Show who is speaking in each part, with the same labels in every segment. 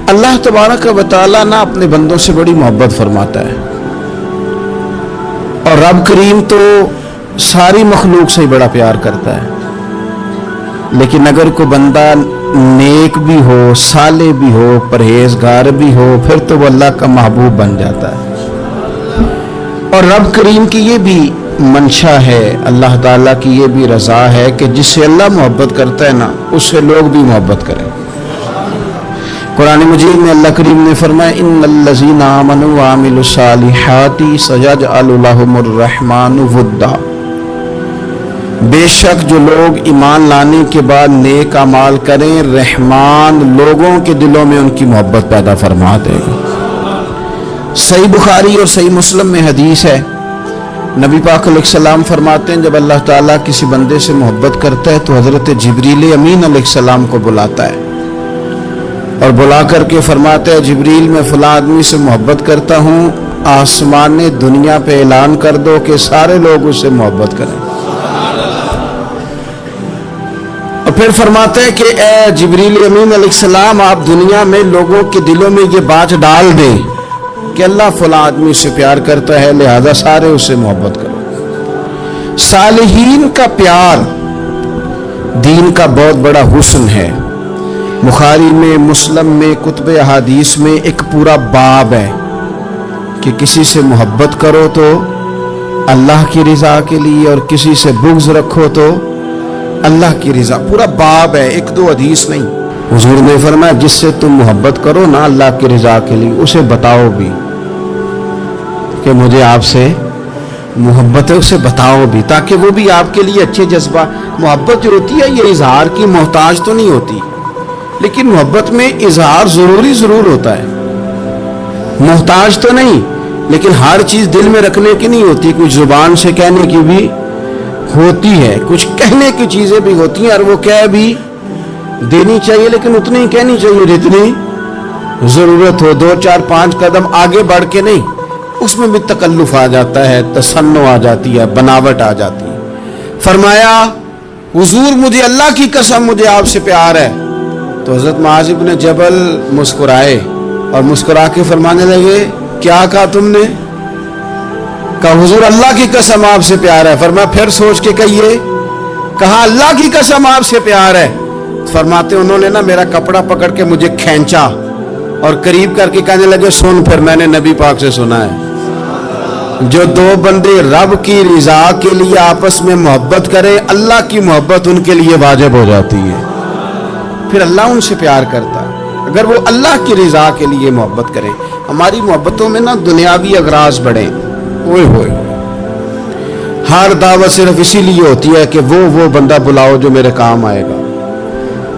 Speaker 1: अल्लाह तबारक व तआला ना अपने बंदों से बड़ी मोहब्बत फरमाता है, और रब करीम तो सारी मखलूक से ही बड़ा प्यार करता है। लेकिन अगर कोई बंदा नेक भी हो, साले भी हो, परहेजगार भी हो, फिर तो वो अल्लाह का महबूब बन जाता है। और रब करीम की ये भी मंशा है, अल्लाह ताला की ये भी रज़ा है कि जिससे अल्लाह मोहब्बत करता है ना, उससे लोग भी मोहब्बत करें। कुरान मजीद में अल्लाह करीम ने फरमाया, इन्नल्लज़ीना आमनू व आमिलुस्सालिहाति सयजअलु लहुमुर रहमानु वुद्दा। बेशक जो लोग ईमान लाने के बाद नेक अमाल करें, रहमान लोगों के दिलों में उनकी मोहब्बत पैदा फरमा देगा। सही बुखारी और सही मुस्लिम में हदीस है, नबी पाक अलैहिस्सलाम फरमाते हैं, जब अल्लाह ताला किसी बंदे से मोहब्बत करता है तो हज़रत जिब्रील अमीन अलैहिस्सलाम को बुलाता है और बुला करके फरमाता है, जिब्रील मैं फलां आदमी से मोहब्बत करता हूँ, आसमान ने दुनिया पे ऐलान कर दो कि सारे लोग उससे मोहब्बत करें। और फिर फरमाते हैं कि ए जिब्रील अमीन अलैहिस्सलाम, आप दुनिया में लोगों के दिलों में ये बात डाल दें कि अल्लाह फलां आदमी से प्यार करता है, लिहाजा सारे उससे मोहब्बत करो। सालिहीन का प्यार दीन का बहुत बड़ा हुस्न है। बुखारी में, मुस्लिम में, कुतुब अहादीस में एक पूरा बाब है कि किसी से मोहब्बत करो तो अल्लाह की रज़ा के लिए, और किसी से बुग़्ज़ रखो तो अल्लाह की रज़ा। पूरा बाब है, एक दो हदीस नहीं। हुजूर ने फरमाया, जिससे तुम मोहब्बत करो ना अल्लाह की रज़ा के लिए, उसे बताओ भी कि मुझे आपसे मोहब्बत है, उसे बताओ भी, ताकि वो भी आपके लिए अच्छे जज्बा। मोहब्बत जो होती है ये इजहार की मोहताज तो नहीं होती, लेकिन मोहब्बत में इजहार ज़रूर होता है। मोहताज तो नहीं, लेकिन हर चीज़ दिल में रखने की नहीं होती, कुछ ज़ुबान से कहने की भी होती है, कुछ कहने की चीज़ें भी होती हैं, और वो कह भी देनी चाहिए, लेकिन उतनी ही कहनी चाहिए जितनी ज़रूरत हो। 2, 4, 5 कदम आगे बढ़ के नहीं, उसमें भी तकल्लुफ़ आ जाता है, तसन्नो आ जाती है, बनावट आ जाती है। फरमाया, हुजूर मुझे अल्लाह की कसम मुझे आपसे प्यार है। तो हज़रत मुआज़ इब्न जबल मुस्कुराए और मुस्कुरा के फरमाने लगे, क्या कहा तुमने? कहा हुजूर अल्लाह की कसम आपसे प्यार है। फरमाया फिर सोच के कहिए। कहा अल्लाह की कसम आपसे प्यार है। फरमाते उन्होंने ना मेरा कपड़ा पकड़ के मुझे खींचा और करीब करके कहने लगे, सुन फिर मैंने नबी पाक से सुना है, जो दो बंदे रब की रज़ा के लिए आपस में मोहब्बत करें, अल्लाह की मोहब्बत उनके लिए वाजिब हो जाती है। फिर अल्लाह उनसे प्यार करता है अगर वो अल्लाह की रज़ा के लिए मोहब्बत करें। हमारी मोहब्बतों में ना दुनियावी अगराज बढ़े, ओए होए, हर दावत सिर्फ इसीलिए होती है कि वो बंदा बुलाओ जो मेरे काम आएगा।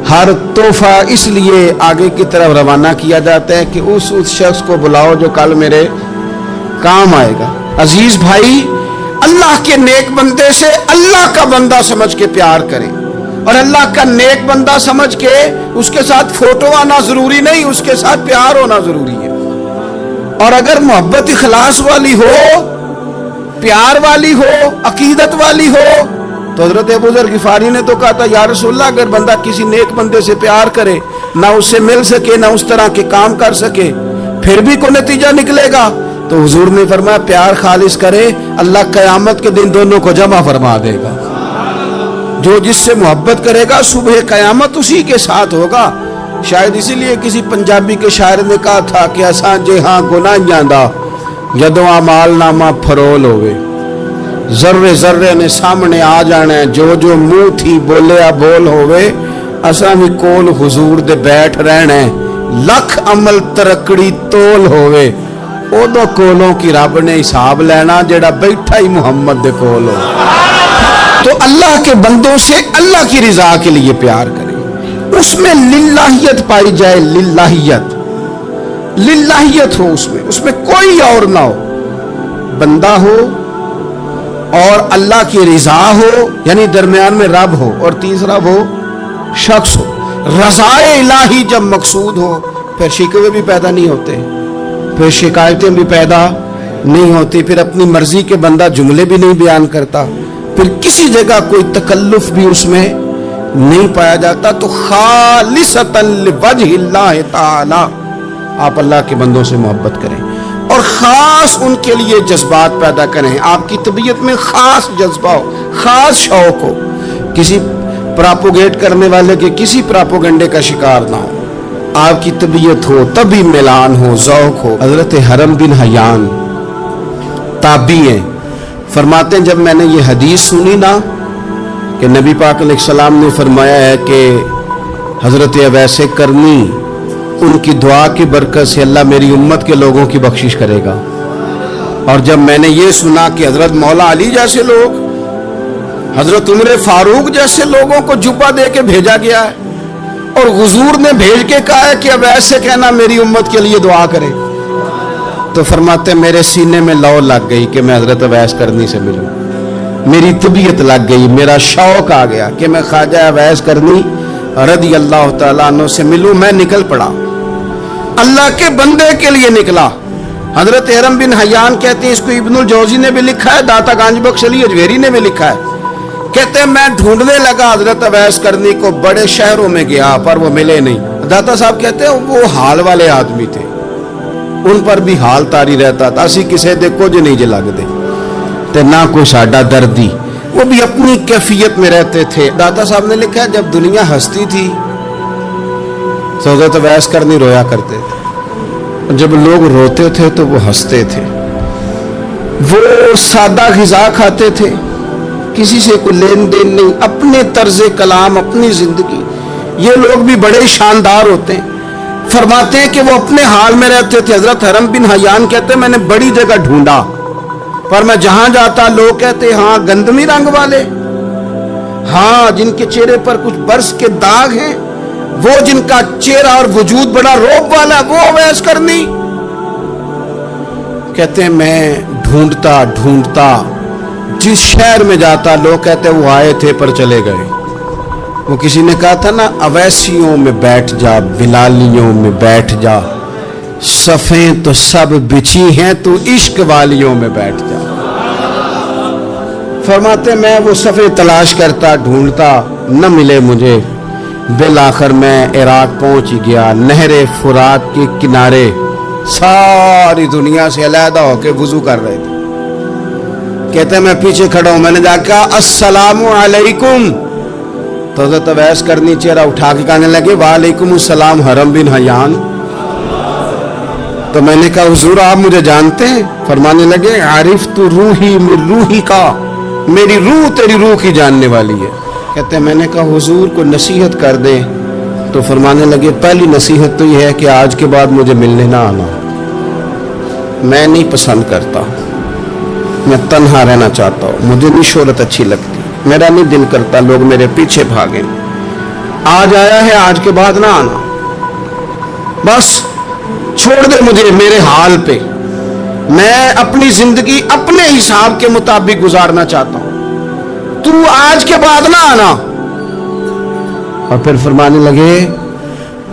Speaker 1: हर तोहफा इसलिए आगे की तरफ रवाना किया जाता है कि उस शख्स को बुलाओ जो कल मेरे काम आएगा। अजीज भाई, अल्लाह के नेक बंदे से अल्लाह का बंदा समझ के प्यार करें, और अल्लाह का नेक बंदा समझ के उसके साथ फोटो आना जरूरी नहीं, उसके साथ प्यार होना जरूरी है। और अगर मोहब्बत इखलास वाली हो, प्यार वाली हो, अकीदत वाली हो, तो हजरत अबू ज़र गिफारी ने तो कहा था, या रसूलल्लाह अगर बंदा किसी नेक बंदे से प्यार करे, ना उससे मिल सके, ना उस तरह के काम कर सके, फिर भी कोई नतीजा निकलेगा? तो हुजूर ने फरमाया प्यार खालिस करे, अल्लाह क़यामत के दिन दोनों को जमा फरमा देगा। जो जिससे मोहब्बत करेगा सुबह क़यामत उसी के साथ होगा। शायद इसीलिए किसी पंजाबी के शायर ने कहा था कि असां जे हाँ गुनाहियां दा जदों अमाल नामा फरोल होवे, जर्रे जर्रे ने सामने आ जाना है, जो जो मुंह थी बोलिया बोल होवे, असां भी कोल हुजूर दे बैठ रहना है, लख अमल तरकड़ी तोल होवे, उदों कोलों की रब ने हिसाब लेना जेड़ा बैठा ही मुहम्मद दे कोल हो। तो अल्लाह के बंदों से अल्लाह की रज़ा के लिए प्यार करें, उसमें लिल्लाहियत पाई जाए, लिल्लाहियत हो उसमें कोई और ना हो, बंदा हो और अल्लाह की रज़ा हो, यानी दरमियान में रब हो, और तीसरा वो शख्स हो। रज़ाए इलाही जब मकसूद हो, फिर शिकवे भी पैदा नहीं होते, फिर शिकायतें भी पैदा नहीं होती, फिर अपनी मर्जी के बंदा जुमले भी नहीं बयान करता, फिर किसी जगह कोई तकल्लुफ भी उसमें نہیں پایا جاتا تو خالصتاً لوجہ اللہ تعالی آپ اللہ کے بندوں سے محبت کریں اور خاص ان کے لیے جذبات پیدا کریں. آپ کی طبیعت میں خاص جذبہ ہو, خاص شوق ہو, کسی پراپوگیٹ کرنے والے کے کسی پراپوگنڈے کا شکار نہ ہو. آپ کی طبیعت ہو, طبی میلان ہو, ذوق ہو. حضرت حرم بن حیان تابعی ہیں, فرماتے ہیں جب میں نے یہ حدیث سنی نا کہ نبی پاک علیہ السلام نے فرمایا ہے کہ حضرت اویس کرنی ان کی دعا کی برکت سے اللہ میری امت کے لوگوں کی بخشش کرے گا, اور جب میں نے یہ سنا کہ حضرت مولا علی جیسے لوگ, حضرت عمر فاروق جیسے لوگوں کو جبہ دے کے بھیجا گیا ہے اور حضور نے بھیج کے کہا ہے کہ اب ایسے کہنا میری امت کے لیے دعا کرے, تو فرماتے میرے سینے میں لو لگ گئی کہ میں حضرت اویس کرنی سے ملوں. میری طبیعت لگ گئی, میرا شوق آ گیا کہ میں خواجہ اویس کرنی رضی اللہ تعالیٰ عنہ سے ملوں. میں نکل پڑا, اللہ کے بندے کے لیے نکلا. حضرت حرم بن حیان کہتے ہیں, اس کو ابن الجوزی نے بھی لکھا ہے, داتا گانج بخش علی اجویری نے بھی لکھا ہے, کہتے ہیں میں ڈھونڈنے لگا حضرت اویس کرنی کو, بڑے شہروں میں گیا پر وہ ملے نہیں. داتا صاحب کہتے ہیں وہ حال والے آدمی تھے, ان پر بھی حال تاری رہتا تھا, اسی کسے دے کچھ نہیں جے لگ دے تے نہ کوئی ساڈا دردی, وہ بھی اپنی کیفیت میں رہتے تھے. داتا صاحب نے لکھا ہے جب دنیا ہستی تھی تو حضرت اویس کرنی رویا کرتے تھے, جب لوگ روتے تھے تو وہ ہنستے تھے. وہ سادہ غذا کھاتے تھے, کسی سے کوئی لین دین نہیں, اپنے طرز کلام, اپنی زندگی. یہ لوگ بھی بڑے شاندار ہوتے ہیں. فرماتے ہیں کہ وہ اپنے حال میں رہتے تھے. حضرت حرم بن حیان کہتے ہیں میں نے بڑی جگہ ڈھونڈا, پر میں جہاں جاتا لوگ کہتے ہاں گندمی رنگ والے, ہاں جن کے چہرے پر کچھ برس کے داغ ہیں, وہ جن کا چہرہ اور وجود بڑا روب والا, وہ اویس کرنی. کہتے ہیں میں ڈھونڈتا ڈھونڈتا جس شہر میں جاتا لوگ کہتے وہ آئے تھے پر چلے گئے. وہ کسی نے کہا تھا نا, اویسیوں میں بیٹھ جا, بلالیوں میں بیٹھ جا, صفیں تو سب بچھی ہیں, تو عشق والیوں میں بیٹھ جا. فرماتے میں وہ صفیں تلاش کرتا ڈھونڈتا, نہ ملے مجھے. بالآخر میں عراق پہنچ گیا, نہر فرات کے کنارے ساری دنیا سے علیحدہ ہو کے وضو کر رہے تھے. کہتے ہیں میں پیچھے کھڑا ہوں, میں نے جا کے کہا السلام علیکم, تو حضرت اویس کرنی چہرہ اٹھا کے کہنے لگے وعلیکم السلام حرم بن حیان. تو میں نے کہا حضور آپ مجھے جانتے ہیں؟ فرمانے لگے عرفت روحی من روحی کا, میری روح تیری روح کی جاننے والی ہے. کہتے ہیں میں نے کہا حضور کو نصیحت کر دیں, تو فرمانے لگے پہلی نصیحت تو یہ ہے کہ آج کے بعد مجھے ملنے نہ آنا, میں نہیں پسند کرتا, میں تنہا رہنا چاہتا ہوں, مجھے نہیں شہرت اچھی لگتی, میرا نہیں دل کرتا لوگ میرے پیچھے بھاگیں. آج آیا ہے, آج کے بعد نہ آنا, بس چھوڑ دے مجھے میرے حال پہ, میں اپنی زندگی اپنے حساب کے مطابق گزارنا چاہتا ہوں, تو آج کے بعد نہ آنا. اور پھر فرمانے لگے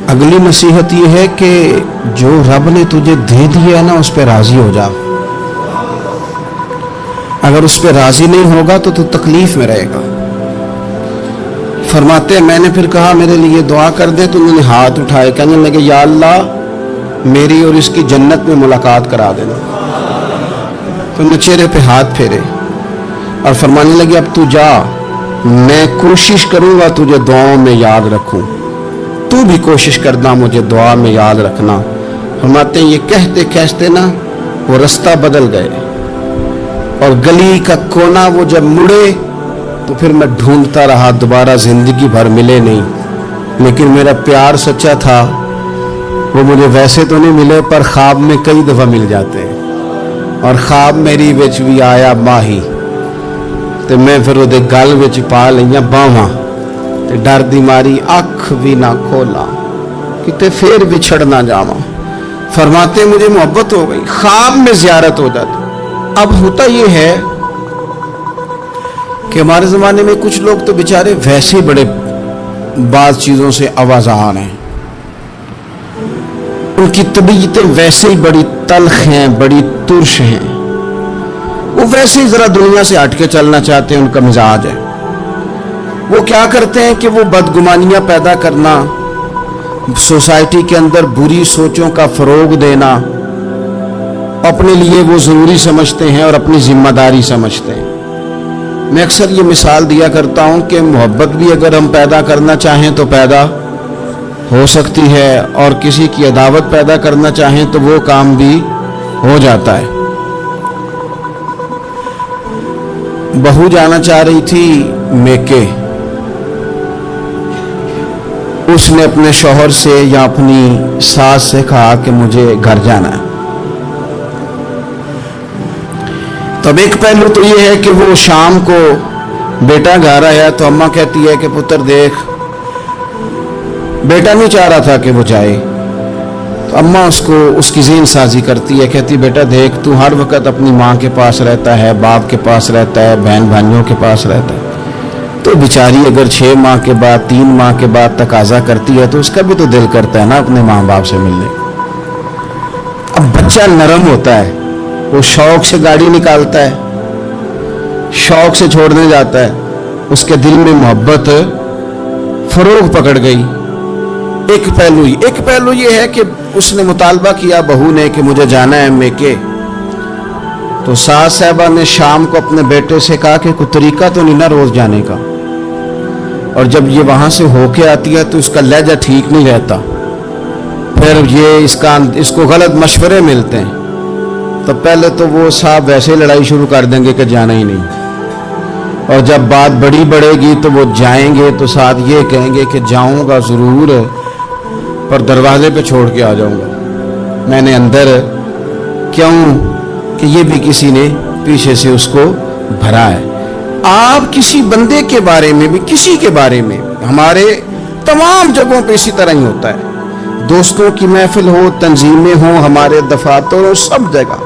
Speaker 1: اگلی نصیحت یہ ہے کہ جو رب نے تجھے دے دیا ہے نا اس پہ راضی ہو جا, اگر اس پہ راضی نہیں ہوگا تو تکلیف میں رہے گا. فرماتے ہیں میں نے پھر کہا میرے لیے دعا کر دے, تو انہوں نے ہاتھ اٹھائے, کہنے لگے یا اللہ میری اور اس کی جنت میں ملاقات کرا دینا. تو انہوں نے چہرے پہ ہاتھ پھیرے اور فرمانے لگے اب تو جا, میں کوشش کروں گا تجھے دعاؤں میں یاد رکھوں, تو بھی کوشش کرنا مجھے دعا میں یاد رکھنا. فرماتے ہیں یہ کہتے کہتے نا وہ رستہ بدل گئے, اور گلی کا کونا وہ جب مڑے تو پھر میں ڈھونڈتا رہا, دوبارہ زندگی بھر ملے نہیں, لیکن میرا پیار سچا تھا. وہ مجھے ویسے تو نہیں ملے پر خواب میں کئی دفعہ مل جاتے ہیں, اور خواب میری وچ بھی آیا ماہی, تو میں پھر وہ گل وچ پا لئیاں باواں, تے ڈر دی ماری اکھ بھی نہ کھولا, کتے پھر بچھڑ نہ جاواں. فرماتے مجھے محبت ہو گئی, خواب میں زیارت ہو جاتی. اب ہوتا یہ ہے کہ ہمارے زمانے میں کچھ لوگ تو بیچارے ویسے بڑے بعض چیزوں سے آوازان ہیں, ان کی طبیعتیں ویسے ہی بڑی تلخ ہیں, بڑی ترش ہیں, وہ ویسے ہی ذرا دنیا سے ہٹ کے چلنا چاہتے ہیں, ان کا مزاج ہے. وہ کیا کرتے ہیں کہ وہ بدگمانیاں پیدا کرنا، سوسائٹی کے اندر بری سوچوں کا فروغ دینا اپنے لیے وہ ضروری سمجھتے ہیں اور اپنی ذمہ داری سمجھتے ہیں۔ میں اکثر یہ مثال دیا کرتا ہوں کہ محبت بھی اگر ہم پیدا کرنا چاہیں تو پیدا ہو سکتی ہے، اور کسی کی عداوت پیدا کرنا چاہیں تو وہ کام بھی ہو جاتا ہے۔ بہو جانا چاہ رہی تھی میکے، اس نے اپنے شوہر سے یا اپنی ساس سے کہا کہ مجھے گھر جانا ہے۔ تب ایک پہلو تو یہ ہے کہ وہ شام کو بیٹا گھر آیا تو اماں کہتی ہے کہ پتر دیکھ، بیٹا نہیں چاہ رہا تھا کہ وہ جائے، تو اماں اس کو اس کی ذہن سازی کرتی ہے، کہتی بیٹا دیکھ تو ہر وقت اپنی ماں کے پاس رہتا ہے، باپ کے پاس رہتا ہے، بہن بھائیوں کے پاس رہتا ہے، تو بیچاری اگر 6 ماہ کے بعد 3 ماہ کے بعد تقاضا کرتی ہے تو اس کا بھی تو دل کرتا ہے نا اپنے ماں باپ سے ملنے۔ اب بچہ نرم ہوتا ہے، وہ شوق سے گاڑی نکالتا ہے، شوق سے چھوڑنے جاتا ہے، اس کے دل میں محبت فروغ پکڑ گئی۔ ایک پہلو یہ ہے کہ اس نے مطالبہ کیا بہو نے کہ مجھے جانا ہے میکے، تو ساس صاحبہ نے شام کو اپنے بیٹے سے کہا کہ کوئی طریقہ تو نہیں نا روز جانے کا، اور جب یہ وہاں سے ہو کے آتی ہے تو اس کا لہجہ ٹھیک نہیں رہتا، پھر یہ اس کو غلط مشورے ملتے ہیں، تو پہلے تو وہ صاحب ویسے لڑائی شروع کر دیں گے کہ جانا ہی نہیں، اور جب بات بڑی بڑھے گی تو وہ جائیں گے تو ساتھ یہ کہیں گے کہ جاؤں گا ضرور پر دروازے پہ چھوڑ کے آ جاؤں گا، میں نے اندر کیوں کہ یہ بھی کسی نے پیچھے سے اس کو بھرا ہے۔ آپ کسی بندے کے بارے میں بھی، کسی کے بارے میں، ہمارے تمام جگہوں پہ اسی طرح ہی ہوتا ہے، دوستوں کی محفل ہو، تنظیمیں ہوں، ہمارے دفاتر ہو، سب جگہ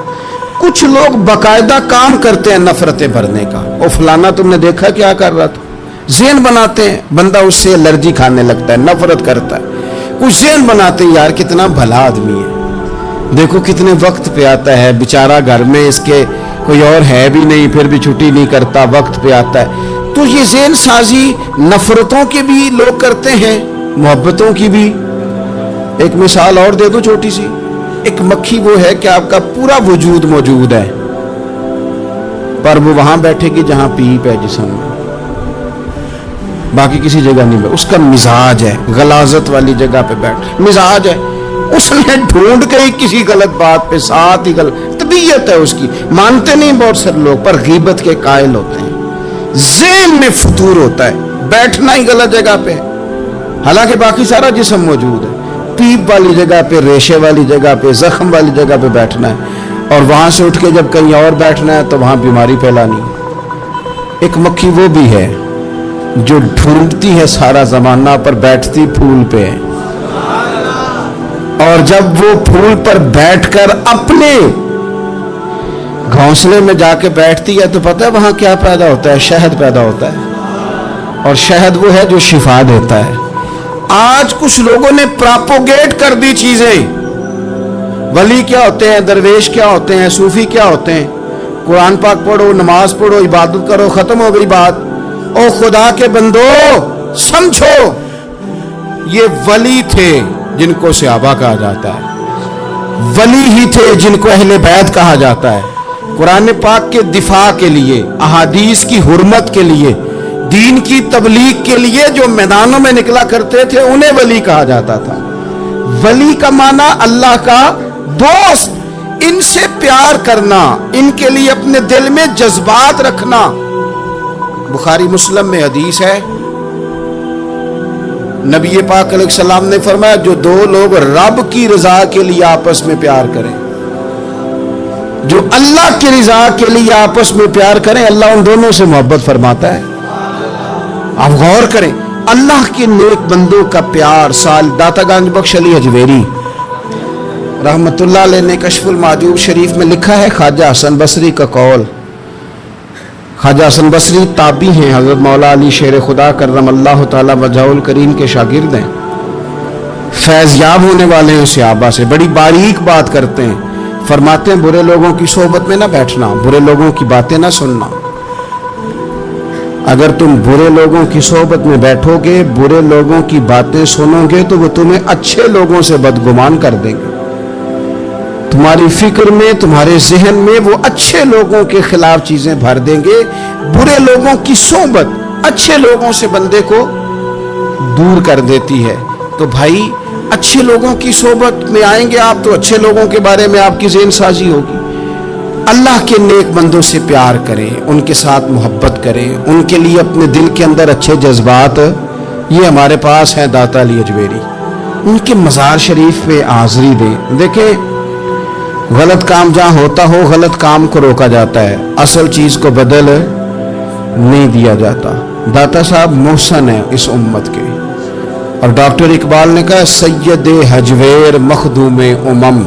Speaker 1: کچھ لوگ باقاعدہ کام کرتے ہیں نفرتیں بھرنے کا۔ اور فلانا تم نے دیکھا کیا کر رہا تھا، ذہن بناتے ہیں، بندہ اس سے الرجی کھانے لگتا ہے، نفرت کرتا ہے، کچھ ذہن بناتے ہیں یار کتنا بھلا آدمی ہے، دیکھو کتنے وقت پہ آتا ہے، بیچارہ گھر میں اس کے کوئی اور ہے بھی نہیں پھر بھی چھٹی نہیں کرتا، وقت پہ آتا ہے۔ تو یہ ذہن سازی نفرتوں کے بھی لوگ کرتے ہیں، محبتوں کی بھی۔ ایک مثال اور دے دو چھوٹی سی، ایک مکھی وہ ہے کہ آپ کا پورا وجود موجود ہے پر وہ وہاں بیٹھے گی جہاں پیپ ہے جسم میں، باقی کسی جگہ نہیں بیٹھے، اس کا مزاج ہے غلاظت والی جگہ پہ بیٹھ، مزاج ہے، اس نے ڈھونڈ گئی کسی غلط بات پہ، ساتھ ہی غلط طبیعت ہے اس کی، مانتے نہیں بہت سارے لوگ پر غیبت کے قائل ہوتے ہیں، ذہن میں فتور ہوتا ہے، بیٹھنا ہی غلط جگہ پہ، حالانکہ باقی سارا جسم موجود ہے، پیپ والی جگہ پہ، ریشے والی جگہ پہ، زخم والی جگہ پہ بیٹھنا ہے، اور وہاں سے اٹھ کے جب کہیں اور بیٹھنا ہے تو وہاں بیماری پھیلانی۔ ایک مکھی وہ بھی ہے جو ڈھونڈتی ہے سارا زمانہ پر بیٹھتی پھول پہ، اور جب وہ پھول پر بیٹھ کر اپنے گھونسلے میں جا کے بیٹھتی ہے تو پتہ ہے وہاں کیا پیدا ہوتا ہے؟ شہد پیدا ہوتا ہے، اور شہد وہ ہے جو شفا دیتا ہے۔ آج کچھ لوگوں نے پراپوگیٹ کر دی چیزیں، ولی کیا ہوتے ہیں، درویش کیا ہوتے ہیں، صوفی کیا ہوتے ہیں، قرآن پاک پڑھو، نماز پڑھو، عبادت کرو، ختم ہو گئی بات۔ او خدا کے بندو سمجھو، یہ ولی تھے جن کو صحابہ کہا جاتا ہے، ولی ہی تھے جن کو اہل بیت کہا جاتا ہے، قرآن پاک کے دفاع کے لیے، احادیث کی حرمت کے لیے، دین کی تبلیغ کے لیے جو میدانوں میں نکلا کرتے تھے انہیں ولی کہا جاتا تھا۔ ولی کا معنی اللہ کا دوست، ان سے پیار کرنا، ان کے لیے اپنے دل میں جذبات رکھنا۔ بخاری مسلم میں حدیث ہے، نبی پاک علیہ السلام نے فرمایا جو دو لوگ رب کی رضا کے لیے آپس میں پیار کریں، جو اللہ کی رضا کے لیے آپس میں پیار کریں، اللہ ان دونوں سے محبت فرماتا ہے۔ آپ غور کریں، اللہ کے نیک بندوں کا پیار۔ سال داتا گنج بخش علی حجویری رحمت اللہ علیہ نے کشف المعجوب شریف میں لکھا ہے، خواجہ حسن بصری کا قول۔ خواجہ حسن بصری تابعی ہیں، حضرت مولا علی شیر خدا کرم اللہ تعالی وجہہ الکریم کے شاگرد ہیں، فیض یاب ہونے والے ہیں صحابہ سے، بڑی باریک بات کرتے ہیں، فرماتے ہیں برے لوگوں کی صحبت میں نہ بیٹھنا، برے لوگوں کی باتیں نہ سننا۔ अगर तुम बुरे लोगों की सोबत में बैठोगे, बुरे लोगों की बातें सुनोगे, तो वो तुम्हें अच्छे लोगों से बदगुमान कर देंगे। तुम्हारी फिक्र में, तुम्हारे जहन में वो अच्छे लोगों के खिलाफ चीजें भर देंगे। बुरे लोगों की सोबत अच्छे लोगों से बंदे को दूर कर देती है। तो भाई अच्छे लोगों की सोबत में आएंगे आप, तो अच्छे लोगों के बारे में आपकी ज़हन साजी होगी। अल्लाह के नेक बंदों से प्यार करें, उनके साथ मोहब्बत करें, उनके लिए अपने दिल के अंदर अच्छे जज्बात, ये हमारे पास है दाता अली अजमेरी। उनके मज़ार शरीफ पे हाज़री दें। देखें, गलत काम जहाँ होता हो, गलत काम को रोका जाता है, असल चीज़ को बदल नहीं दिया जाता। दाता साहब मोहसन है इस उम्मत के, और डॉक्टर इकबाल ने कहा सैयद हजवेर मखदूम उमम।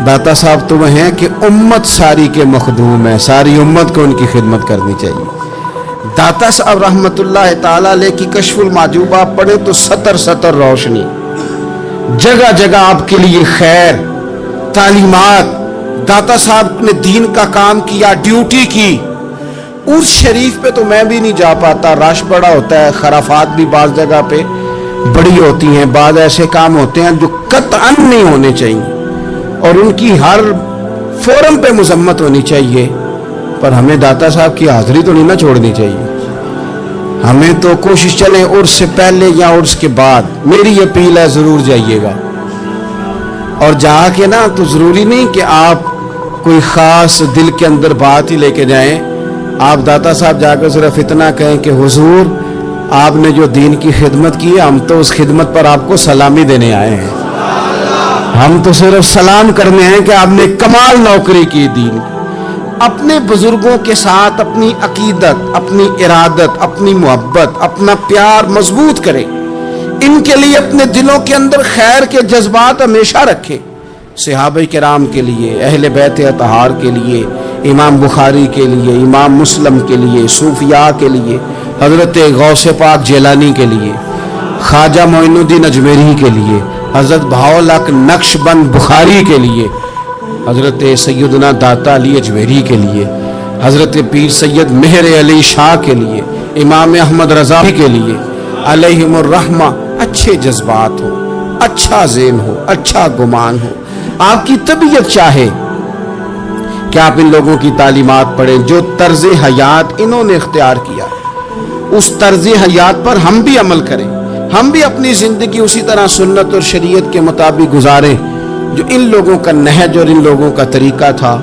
Speaker 1: दाता साहब तो वह हैं कि उम्मत सारी के मखदूम है, सारी उम्मत को उनकी खिदमत करनी चाहिए। दाता साहब रहमतुल्लाह ताला अलैह की कश्फुल माजूब आप पढ़े तो सतर सतर रोशनी, जगह जगह आपके लिए खैर, तालीमात। दाता साहब ने दीन का काम किया, ड्यूटी की। उस शरीफ पे तो मैं भी नहीं जा पाता, रश बड़ा होता है, खराफात भी बाज़ जगह पे बड़ी होती हैं, बाद ऐसे काम होते हैं जो कतअन नहीं होने चाहिए और उनकी हर फोरम पे मजम्मत होनी चाहिए। पर हमें दाता साहब की हाजिरी तो नहीं ना छोड़नी चाहिए। हमें तो कोशिश चले उर्स से पहले या उर्स के बाद, मेरी अपील है ज़रूर जाइएगा। और जाके ना तो ज़रूरी नहीं कि आप कोई ख़ास दिल के अंदर बात ही लेके जाएं। आप दाता साहब जाकर सिर्फ इतना कहें कि हुजूर आपने जो दीन की खिदमत की, हम तो उस खिदमत पर आपको सलामी देने आए हैं। हम तो सिर्फ सलाम करने हैं कि आपने कमाल नौकरी की दीन की। अपने बुजुर्गों के साथ अपनी अकीदत, अपनी इरादत, अपनी मोहब्बत, अपना प्यार मजबूत करें। इनके लिए अपने दिलों के अंदर खैर के जज्बात हमेशा रखें। सहाबा किराम के लिए, अहले बैत अतहार के लिए, इमाम बुखारी के लिए, इमाम मुस्लिम के लिए, सूफिया के लिए, हज़रत गौसे पाक जेलानी के लिए, ख्वाजा मोइनुद्दीन अजमेरी के लिए, हज़रत भाउल हक नक्शबंद बुखारी के लिए, हज़रत सैयदना दाता अली अजमेरी के लिए, हज़रत पीर सैयद मेहर अली शाह के लिए, इमाम अहमद रज़ा के लिए अलैहिमुर रहमा। अच्छे जज्बात हो, अच्छा ज़हन हो, अच्छा गुमान हो, आपकी तबीयत चाहे कि आप इन लोगों की तालीमात पढ़ें जो तर्ज हयात इन्होंने इख्तियार किया, उस तर्ज हयात पर हम भी अमल करें। हम भी अपनी ज़िंदगी उसी तरह सुन्नत और शरीयत के मुताबिक गुजारें जो इन लोगों का नहज और इन लोगों का तरीका था।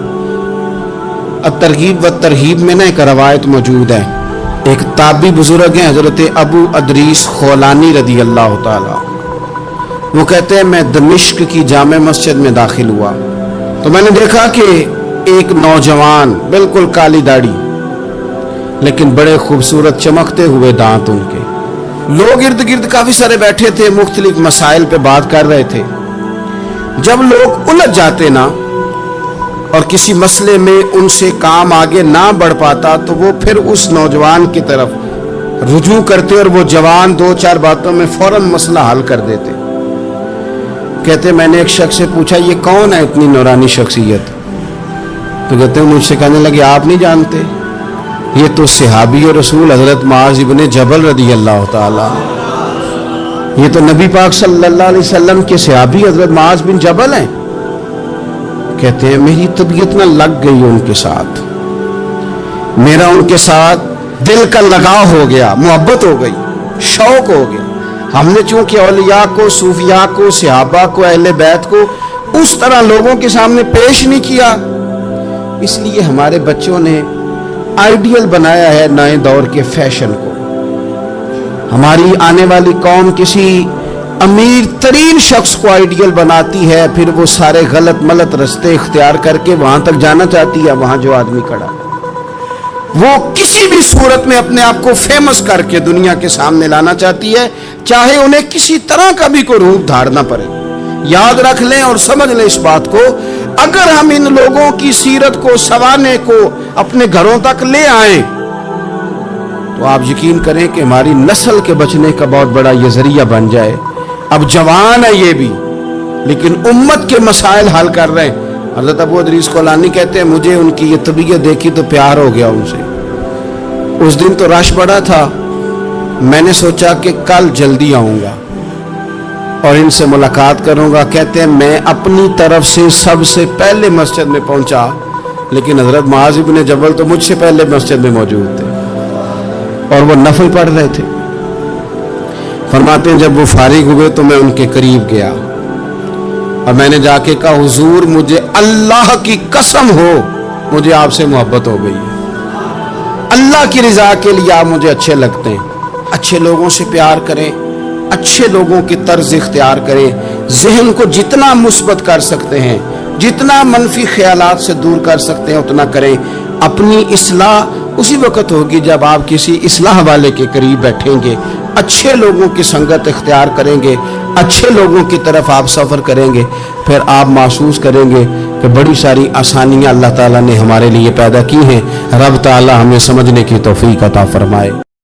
Speaker 1: अब तरगीब व तरहीब में ना एक रवायत मौजूद है। एक ताबी बुजुर्ग हैं हज़रत अबू अदरीस खौलानी रदी अल्लाह ताला। वो कहते हैं मैं दमिश्क की जामे मस्जिद में दाखिल हुआ तो मैंने देखा कि एक नौजवान, बिल्कुल काली दाढ़ी लेकिन बड़े खूबसूरत चमकते हुए दांत उनके, लोग इर्द गिर्द काफी सारे बैठे थे, मुख्तलिफ मसाइल पे बात कर रहे थे। जब लोग उलझ जाते ना और किसी मसले में उनसे काम आगे ना बढ़ पाता तो वो फिर उस नौजवान की तरफ रुजू करते और वो जवान दो चार बातों में फौरन मसला हल कर देते। कहते मैंने एक शख्स से पूछा ये कौन है इतनी नूरानी शख्सियत? तो कहते मुझसे कहने लगे आप नहीं जानते, ये तो सहाबी और रसूल हजरत मुआज़ इब्ने जबल रदी अल्लाह ताला, ये तो नबी पाक सल्लल्लाहु अलैहि वसल्लम के सहाबी हजरत मुआज़ बिन जबल हैं। कहते हैं मेरी तबीयत ना लग गई उनके साथ, मेरा उनके साथ दिल का लगाव हो गया, मोहब्बत हो गई, शौक हो गया। हमने चूंकि औलिया को, सूफिया को, सहाबा को, अहले बैत को उस तरह लोगों के सामने पेश नहीं किया, इसलिए हमारे बच्चों ने आइडियल बनाया है नए दौर के फैशन को। हमारी आने वाली कौम किसी अमीर तरीन शख्स को आइडियल बनाती है, फिर वो सारे गलत मलत रास्ते इख्तियार करके वहां तक जाना चाहती है। वहां जो आदमी खड़ा है वो किसी भी सूरत में अपने आप को फेमस करके दुनिया के सामने लाना चाहती है, चाहे उन्हें किसी तरह का भी कोई रूप धारना पड़े। याद रख लें और समझ लें इस बात को, अगर हम इन लोगों की सीरत को, सवाने को अपने घरों तक ले आए तो आप यकीन करें कि हमारी नस्ल के बचने का बहुत बड़ा ये जरिया बन जाए। अब जवान है ये भी, लेकिन उम्मत के मसाइल हल कर रहे हैं। हज़रत अबू अदरीस खौलानी कहते हैं मुझे उनकी ये तबीयत देखी तो प्यार हो गया उनसे। उस दिन तो रश बड़ा था, मैंने सोचा कि कल जल्दी आऊँगा और इनसे मुलाकात करूँगा। कहते हैं मैं अपनी तरफ से सबसे पहले मस्जिद में पहुँचा, लेकिन हज़रत मुआज़ इब्न जबल तो मुझसे पहले मस्जिद में मौजूद थे और वो नफल पढ़ रहे थे। फरमाते हैं जब वो फारिग हुए तो मैं उनके करीब गया और मैंने जाके कहा, हुजूर मुझे अल्लाह की कसम हो, मुझे आपसे मोहब्बत हो गई है, अल्लाह की रज़ा के लिए आप मुझे अच्छे लगते हैं। अच्छे लोगों से प्यार करें, अच्छे लोगों की तर्ज इख्तियार करें, जहन को जितना मुस्बत कर सकते हैं, जितना मनफी ख्यालात से दूर कर सकते हैं उतना करें। अपनी इस्लाह उसी वक्त होगी जब आप किसी इस्लाह वाले के करीब बैठेंगे, अच्छे लोगों की संगत इख्तियार करेंगे, अच्छे लोगों की तरफ आप सफ़र करेंगे, फिर आप महसूस करेंगे कि बड़ी सारी आसानियाँ अल्लाह ताला ने हमारे लिए पैदा की हैं। रब ताला हमें समझने की तौफीक अता फरमाए।